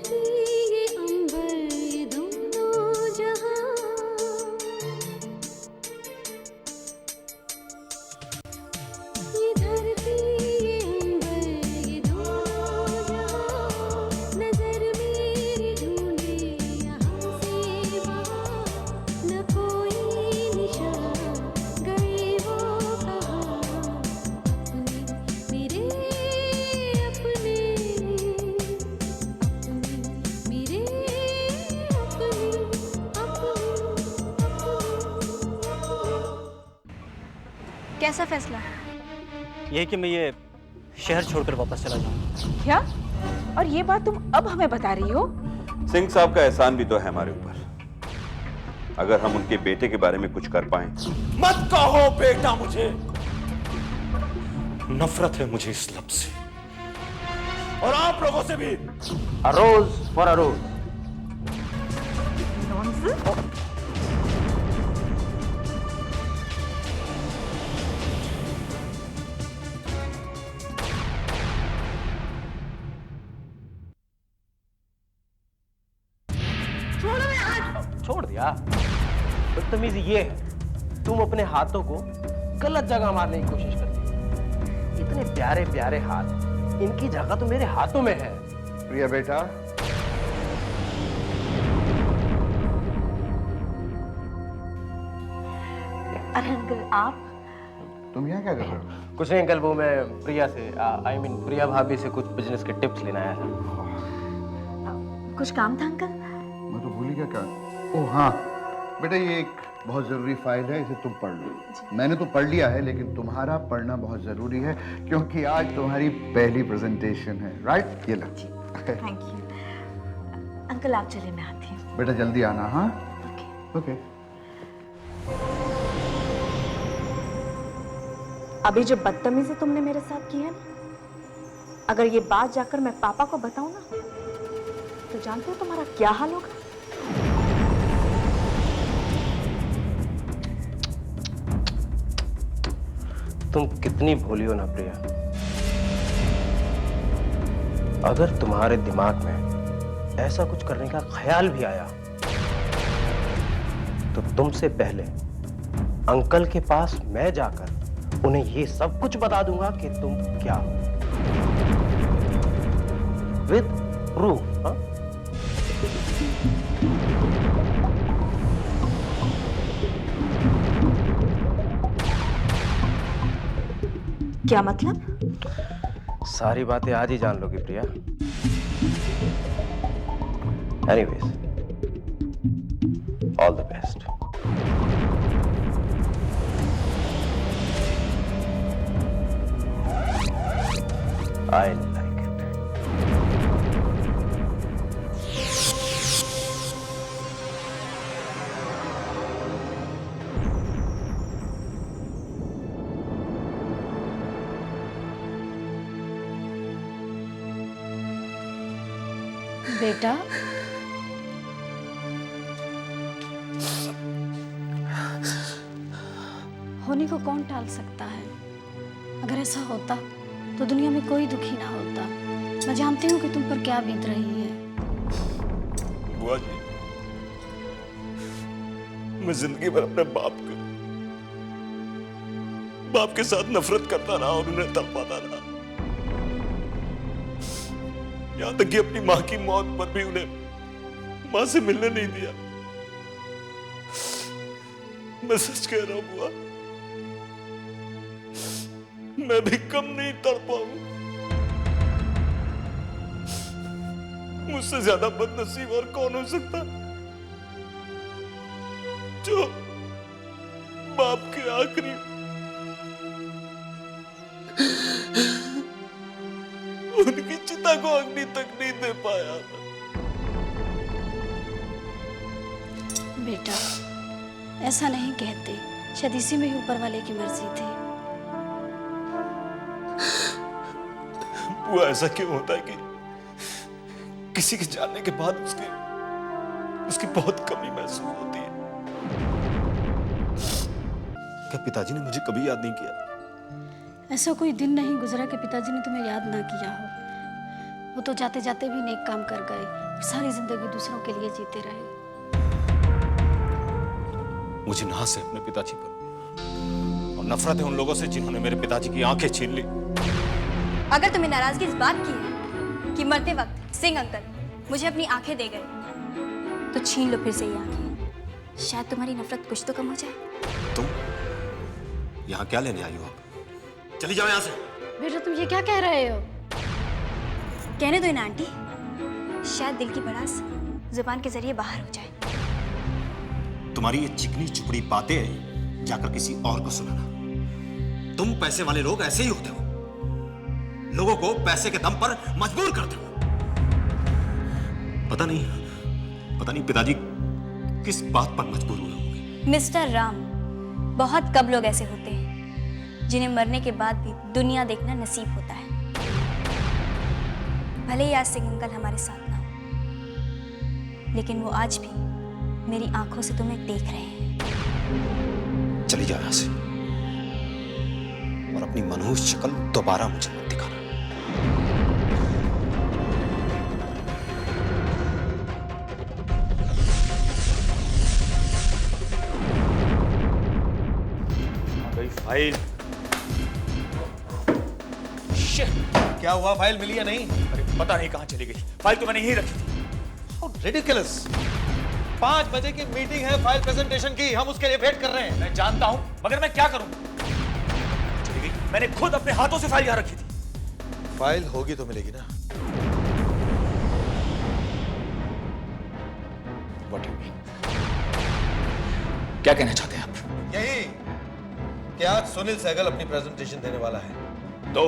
धरती ये अंबर ये दोनों जहां, ये धरती ये अंबर ये दोनों जहां, नजर मेरी ढूंढे यहाँ से वहाँ, न कोई निशान गए वो कहाँ, अपने मेरे अपने, मेरे अपने कैसा फैसला? यही कि मैं ये शहर छोड़कर वापस चला जाऊं। क्या? और ये बात तुम अब हमें बता रही हो? सिंह साहब का एहसान भी तो है हमारे ऊपर। अगर हम उनके बेटे के बारे में कुछ कर पाए। मत कहो बेटा मुझे, नफरत है मुझे इस लफ्ज से और आप लोगों से भी। A rose for a rose. छोड़ दिया। बदतमीजी ये है, तुम अपने हाथों को गलत जगह मारने की कोशिश करती हो। इतने प्यारे प्यारे हाथ, इनकी जगह तो मेरे हाथों में है। प्रिया बेटा, अरे अंकल आप तुम यहाँ क्या कर रहे हो? कुछ नहीं अंकल, वो मैं प्रिया से प्रिया भाभी से कुछ बिजनेस के टिप्स लेने आया था। कुछ काम था अंकल? मैं तो भूल ही गया क्या। ओह हाँ बेटा, ये एक बहुत जरूरी फाइल है, इसे तुम पढ़ लो। मैंने तो पढ़ लिया है, लेकिन तुम्हारा पढ़ना बहुत जरूरी है क्योंकि आज तुम्हारी पहली प्रेजेंटेशन है। राइट, ये लो। थैंक यू अंकल, आप चलिए मैं आती हूँ। बेटा जल्दी आना। हाँ ओके। अभी जो बदतमीजी तुमने मेरे साथ की है ना, अगर ये बात जाकर मैं पापा को बताऊं ना, तो जानते हो तुम्हारा क्या हाल होगा? तुम कितनी भोली हो ना प्रिया। अगर तुम्हारे दिमाग में ऐसा कुछ करने का ख्याल भी आया तो तुमसे पहले अंकल के पास मैं जाकर उन्हें ये सब कुछ बता दूंगा कि तुम क्या हो, विद प्रूफ। हाँ? क्या मतलब? सारी बातें आज ही जान लोगी Priya. Anyways, all the best. I like it. बेटा होने को कौन टाल सकता है? अगर ऐसा होता तो दुनिया में कोई दुखी ना होता। मैं जानती हूँ कि तुम पर क्या बीत रही है। बुआ जी, मैं जिंदगी भर अपने बाप के साथ नफरत करता रहा और उन्हें तड़पाता रहा। यहां तक कि अपनी मां की मौत पर भी उन्हें मां से मिलने नहीं दिया। मैं सच कह रहा हूं बुआ, मैं भी कम नहीं तड़पा हूं। मुझसे ज्यादा बदनसीब और कौन हो सकता जो बाप के आखिरी उनकी चिता को अग्नि तक नहीं दे पाया। बेटा ऐसा नहीं कहते, शायद इसी में ही ऊपर वाले की मर्जी थी। वो ऐसा क्यों होता है कि किसी के जाने के बाद उसकी बहुत कमी महसूस होती है? क्या पिताजी ने मुझे कभी याद नहीं किया? ऐसा कोई दिन नहीं गुजरा कि पिताजी ने तुम्हें याद ना किया हो। वो तो जाते जाते भी नेक काम कर गए और सारी जिंदगी दूसरों के लिए जीते रहे। मुझे नाज है अपने पिताजी पर और नफरत है उन लोगों से जिन्होंने मेरे पिताजी की आंखें छीन ली। अगर तुम्हें नाराजगी इस बात की है कि मरते वक्त सिंह अंकल मुझे अपनी आंखें दे गए, तो छीन लो फिर से ये आंखें। शायद तुम्हारी नफरत कुछ तो कम हो जाए। तुम यहाँ क्या लेने आई हो? आप चली जाओ यहाँ से। बेटा तुम ये क्या कह रहे हो? कहने दो ना आंटी, शायद दिल की भड़ास जुबान के जरिए बाहर हो जाए। तुम्हारी ये चिकनी चुपड़ी बातें जाकर किसी और को सुनाना। तुम पैसे वाले लोग ऐसे ही होते हो, लोगों को पैसे के दम पर मजबूर करते हो। पता नहीं पिताजी किस बात पर मजबूर हुए होंगे। मिस्टर राम, बहुत कम लोग ऐसे होते हैं जिन्हें मरने के बाद भी दुनिया देखना नसीब होता है। भले ही आज सिंह अंकल हमारे साथ ना हो, लेकिन वो आज भी मेरी आंखों से तुम्हें देख रहे हैं। चली जाओ यहाँ से और अपनी मनहूस शक्ल दोबारा मुझे मत दिखाना। फाइल। क्या हुआ, फाइल मिली या नहीं? अरे पता नहीं कहां चली गई। फाइल तो मैंने यहीं रखी थी। How ridiculous! 5 बजे की मीटिंग है फाइल प्रेजेंटेशन की, हम उसके लिए वेट कर रहे हैं। मैं जानता हूं, मगर मैं क्या करूं? चली गई। मैंने खुद अपने हाथों से फाइल यहां रखी थी। फाइल होगी तो मिलेगी ना। What do you mean? क्या कहना चाहते हैं आप? यही कि आज सुनील सहगल अपनी प्रेजेंटेशन देने वाला है। तो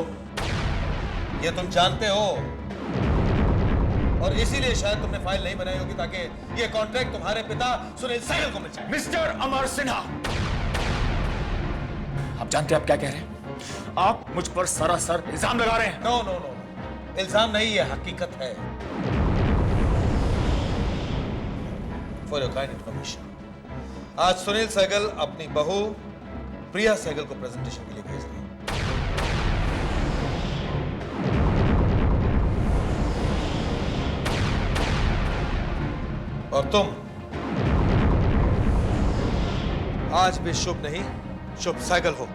ये तुम जानते हो और इसीलिए शायद तुमने फाइल नहीं बनाई होगी ताकि ये कॉन्ट्रैक्ट तुम्हारे पिता सुनील सहगल को मिल जाए। मिस्टर अमर सिन्हा, आप जानते हैं आप क्या कह रहे हैं? आप मुझ पर सरासर इल्जाम लगा रहे हैं। नो नो नो, इल्जाम नहीं, ये हकीकत है। फॉर योर काइंड इन्फॉर्मेशन, आज सुनील सहगल अपनी बहू प्रिया सहगल को प्रेजेंटेशन के लिए भेज रहे हैं। और तुम आज भी शुभ नहीं शुभ सहगल हो।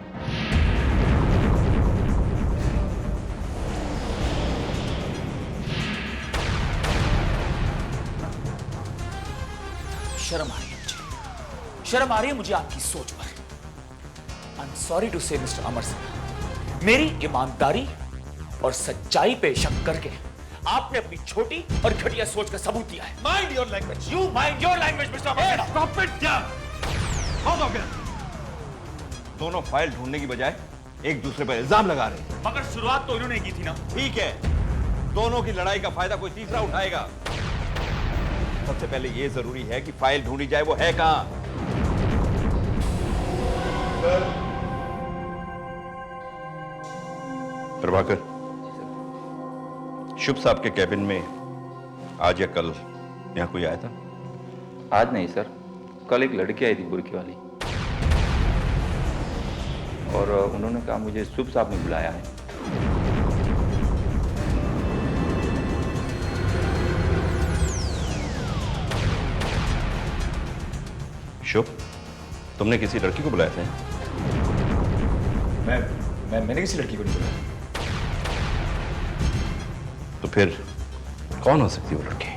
शर्म आ रही है मुझे, शर्म आ रही है मुझे आपकी सोच पर। आई एम सॉरी टू से मिस्टर अमर सिंह, मेरी ईमानदारी और सच्चाई पे शक करके आपने अपनी छोटी और घटिया सोच का सबूत दिया है। Mind your language. You mind your language mister Amar Singh. Stop it. दोनों फाइल ढूंढने की बजाय एक दूसरे पर इल्जाम लगा रहे हैं। मगर शुरुआत तो इन्होंने की थी ना। ठीक है, दोनों की लड़ाई का फायदा कोई तीसरा उठाएगा। सबसे पहले यह जरूरी है कि फाइल ढूंढी जाए, वो है कहां? प्रभाकर, शुभ साहब के कैबिन में आज या कल यहां कोई आया था? आज नहीं सर, कल एक लड़की आई थी बुरकी वाली, और उन्होंने कहा मुझे शुभ साहब ने बुलाया है। शुभ, तुमने किसी लड़की को बुलाया था? मैंने किसी लड़की को नहीं बुलाया। तो फिर कौन हो सकती है वो लड़की?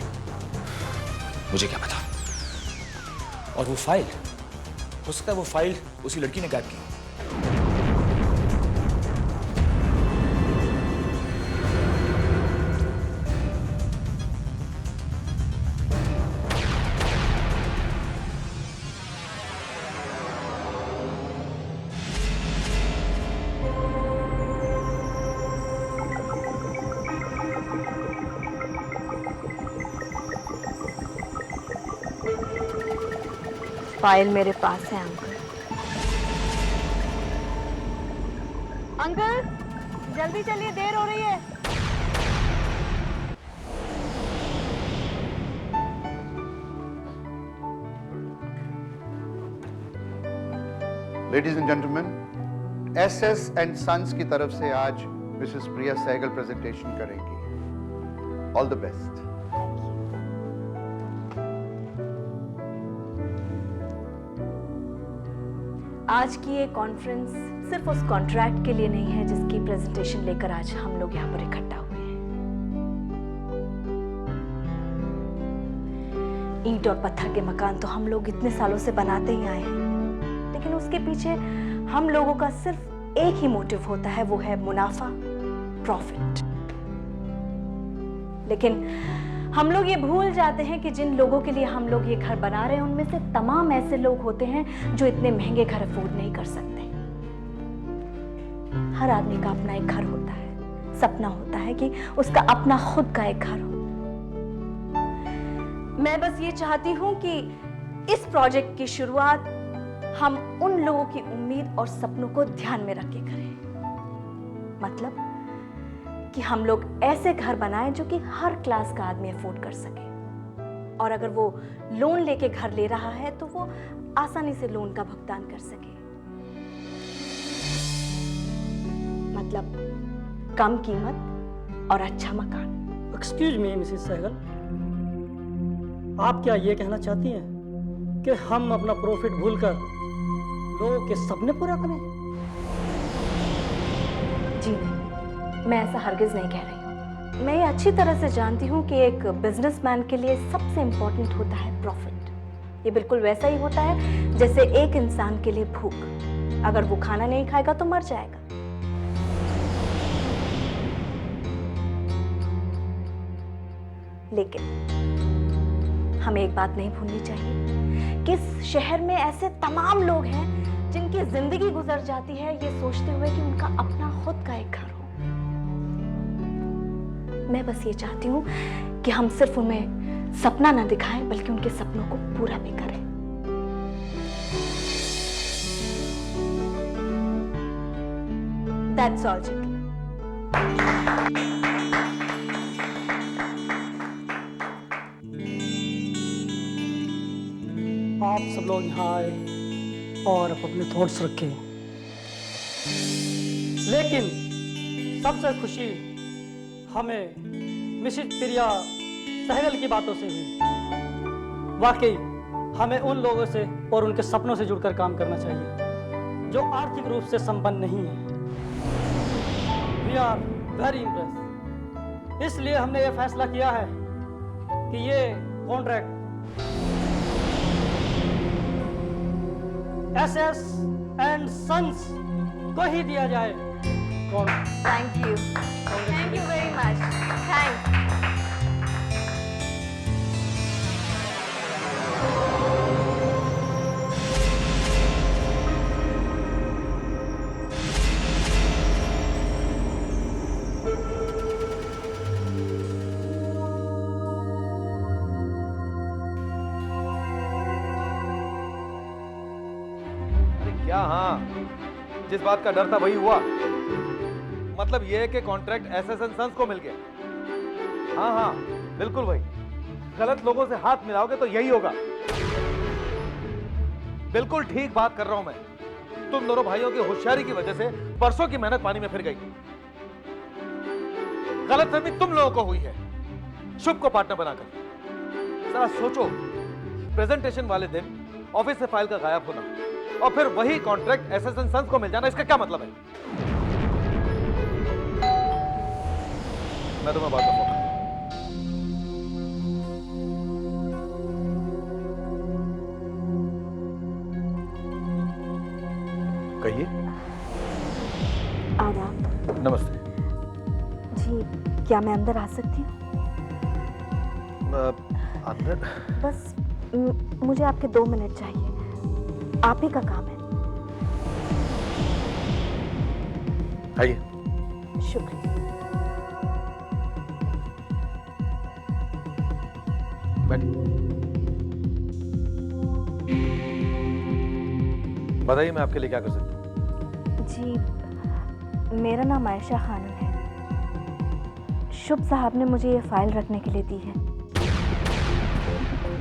मुझे क्या पता। और वो फाइल, हो सकता है वो फाइल उसी लड़की ने गायब की। फाइल मेरे पास है अंकल। अंकल जल्दी चलिए, देर हो रही है। Ladies and gentleman, SS and sons की तरफ से आज मिसेस प्रिया सहगल प्रेजेंटेशन करेंगी। All the best. आज की ये कॉन्फ्रेंस सिर्फ उस कॉन्ट्रैक्ट के लिए नहीं है जिसकी प्रेजेंटेशन लेकर आज हम लोग यहाँ पर इकट्ठा हुए हैं। ईंट और पत्थर के मकान तो हम लोग इतने सालों से बनाते ही आए हैं, लेकिन उसके पीछे हम लोगों का सिर्फ एक ही मोटिव होता है, वो है मुनाफा, प्रॉफिट। लेकिन हम लोग ये भूल जाते हैं कि जिन लोगों के लिए हम लोग ये घर बना रहे हैं उनमें से तमाम ऐसे लोग होते हैं जो इतने महंगे घर अफोर्ड नहीं कर सकते। हर आदमी का अपना एक घर होता है, सपना होता है कि उसका अपना खुद का एक घर हो। मैं बस ये चाहती हूं कि इस प्रोजेक्ट की शुरुआत हम उन लोगों की उम्मीद और सपनों को ध्यान में रख के करें। मतलब कि हम लोग ऐसे घर बनाएं जो कि हर क्लास का आदमी अफोर्ड कर सके, और अगर वो लोन लेके घर ले रहा है तो वो आसानी से लोन का भुगतान कर सके। मतलब कम कीमत और अच्छा मकान। एक्सक्यूज मी मिसेस सहगल, आप क्या ये कहना चाहती हैं कि हम अपना प्रॉफिट भूलकर लोगों के सपने पूरा करें? जी नहीं, मैं ऐसा हरगिज नहीं कह रही हूँ। मैं ये अच्छी तरह से जानती हूँ कि एक बिजनेसमैन के लिए सबसे इम्पोर्टेंट होता है प्रॉफिट। ये बिल्कुल वैसा ही होता है जैसे एक इंसान के लिए भूख। अगर वो खाना नहीं खाएगा तो मर जाएगा। लेकिन हमें एक बात नहीं भूलनी चाहिए कि इस शहर में ऐसे तमाम लोग हैं जिनकी जिंदगी गुजर जाती है ये सोचते हुए कि उनका अपना खुद का एक घर हो। मैं बस ये चाहती हूँ कि हम सिर्फ उन्हें सपना ना दिखाएं बल्कि उनके सपनों को पूरा भी करें। That's all, gentlemen. आप सब लोग यहाँ आए और अपने थॉट्स रखे, लेकिन सबसे खुशी हमें मिसेस प्रिया सहगल की बातों से हुई। वाकई हमें उन लोगों से और उनके सपनों से जुड़कर काम करना चाहिए जो आर्थिक रूप से संपन्न नहीं है। We are very impress. इसलिए हमने ये फैसला किया है कि ये कॉन्ट्रैक्ट SS एंड सन्स को ही दिया जाए। Thank you. Thank you very much. Thanks. क्या? हाँ, जिस बात का डर था वही हुआ। मतलब यह है कि कॉन्ट्रैक्ट SS एंड सन्स को मिल गया। हाँ हाँ, बिल्कुल वही। गलत लोगों से हाथ मिलाओगे तो यही होगा। बिल्कुल ठीक बात कर रहा हूं मैं। तुम दोनों भाइयों की होशियारी की वजह से परसों की मेहनत पानी में फिर गई। गलतफहमी तुम लोगों को हुई है शुभ को पार्टनर बनाकर। जरा सोचो, प्रेजेंटेशन वाले दिन ऑफिस से फाइल का गायब होना और फिर वही कॉन्ट्रैक्ट SS एंड सन्स को मिल जाना, इसका क्या मतलब है? मैं तुम्हें बात बताऊंगा। कहिए। आदाब। नमस्ते जी, क्या मैं अंदर आ सकती हूँ? अंदर? बस मुझे आपके 2 मिनट चाहिए। आप ही का काम है। आइए। शुक्रिया। बैठिए। बताइए मैं आपके लिए क्या कर सकता हूँ? जी, मेरा नाम आयशा खानम है। शुभ साहब ने मुझे ये फाइल रखने के लिए दी है।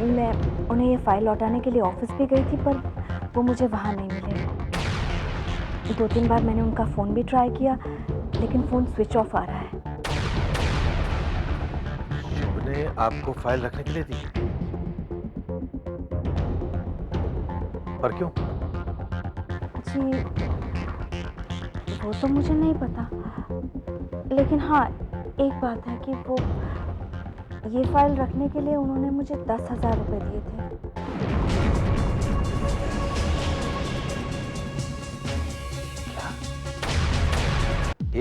मैं उन्हें ये फाइल लौटाने के लिए ऑफिस भी गई थी पर वो मुझे वहाँ नहीं मिले। 2-3 बार मैंने उनका फ़ोन भी ट्राई किया लेकिन फ़ोन स्विच ऑफ आ रहा है। ने आपको फाइल रखने के लिए दी? पर क्यों? जी वो तो मुझे नहीं पता, लेकिन हाँ एक बात है कि वो ये फाइल रखने के लिए उन्होंने मुझे 10,000 रुपए दिए थे।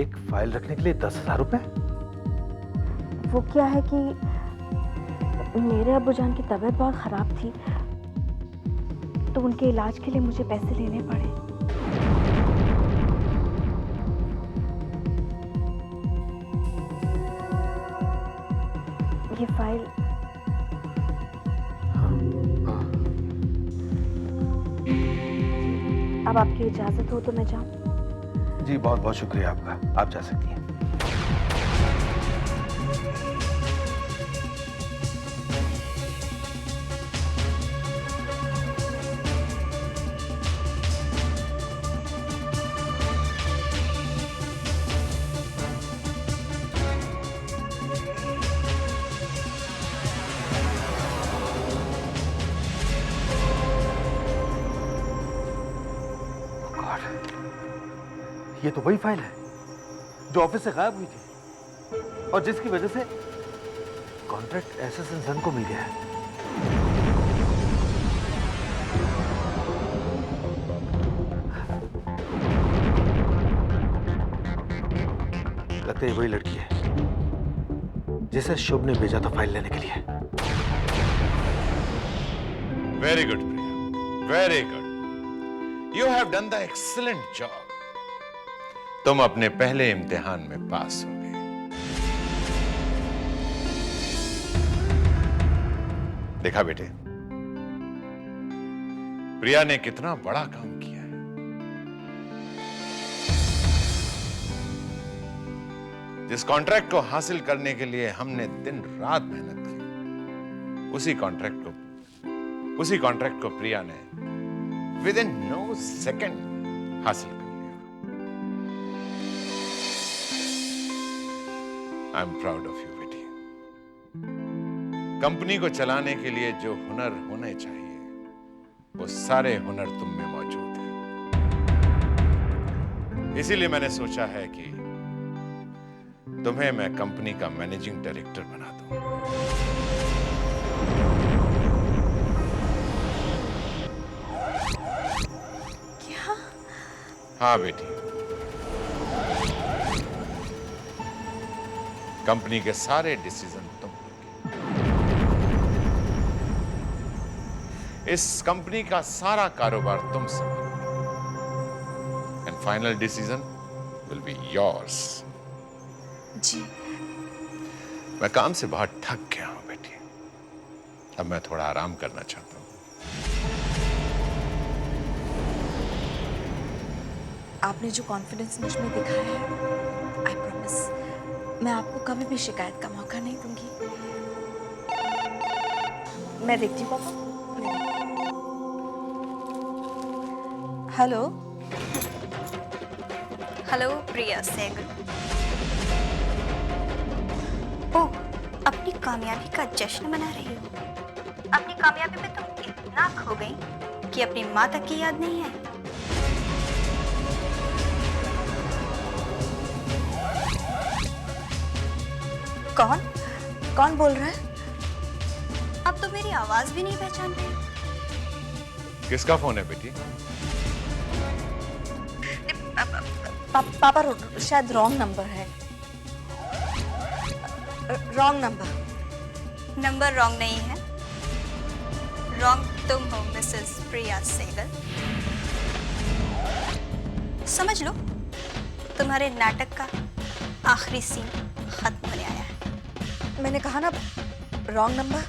एक फाइल रखने के लिए 10,000 रुपए? वो क्या है कि मेरे अब्बूजान की तबीयत बहुत खराब थी, तो उनके इलाज के लिए मुझे पैसे लेने पड़े। ये फाइल अब आपकी इजाजत हो तो मैं जाऊं? जी बहुत बहुत शुक्रिया आपका, आप जा सकती हैं। ये तो वही फाइल है जो ऑफिस से गायब हुई थी और जिसकी वजह से कॉन्ट्रैक्ट एसएस इंसान को मिल गया है। लगता है वही लड़की है जिसे शुभ ने भेजा था फाइल लेने के लिए। Very good Priya, very good. You have done the excellent job. तुम अपने पहले इम्तिहान में पास हो गए। देखा बेटे, प्रिया ने कितना बड़ा काम किया है। जिस कॉन्ट्रैक्ट को हासिल करने के लिए हमने दिन रात मेहनत की, उसी कॉन्ट्रैक्ट को प्रिया ने विद इन नो सेकेंड हासिल कर। I am proud of you बेटी। कंपनी को चलाने के लिए जो हुनर होने चाहिए, वो सारे हुनर तुम में मौजूद हैं। इसीलिए मैंने सोचा है कि तुम्हें मैं कंपनी का मैनेजिंग डायरेक्टर बना दूं। क्या? हाँ बेटी, कंपनी के सारे डिसीजन तुम लोगे। इस कंपनी का सारा कारोबार तुम संभालोगे। And final decision will be yours. जी। मैं काम से बहुत थक गया हूं बेटी, अब मैं थोड़ा आराम करना चाहता हूं। आपने जो कॉन्फिडेंस मुझ में दिखाया है, आई प्रॉमिस मैं आपको कभी भी शिकायत का मौका नहीं दूंगी। मैं देखती हूँ पापा। हेलो। हेलो प्रिया सहगल। ओह, अपनी कामयाबी का जश्न मना रही हो। अपनी कामयाबी में तुम इतना खो गई कि अपनी माँ तक की याद नहीं है। कौन बोल रहा है? अब तो मेरी आवाज भी नहीं पहचान रही। किसका फोन है बेटी? पापा शायद रॉन्ग नंबर है। रॉन्ग नंबर रॉन्ग नहीं है। रॉन्ग तुम हो मिसेस प्रिया सहगल। समझ लो, तुम्हारे नाटक का आखिरी सीन खत्म होने आया है। मैंने कहा ना रॉन्ग नंबर।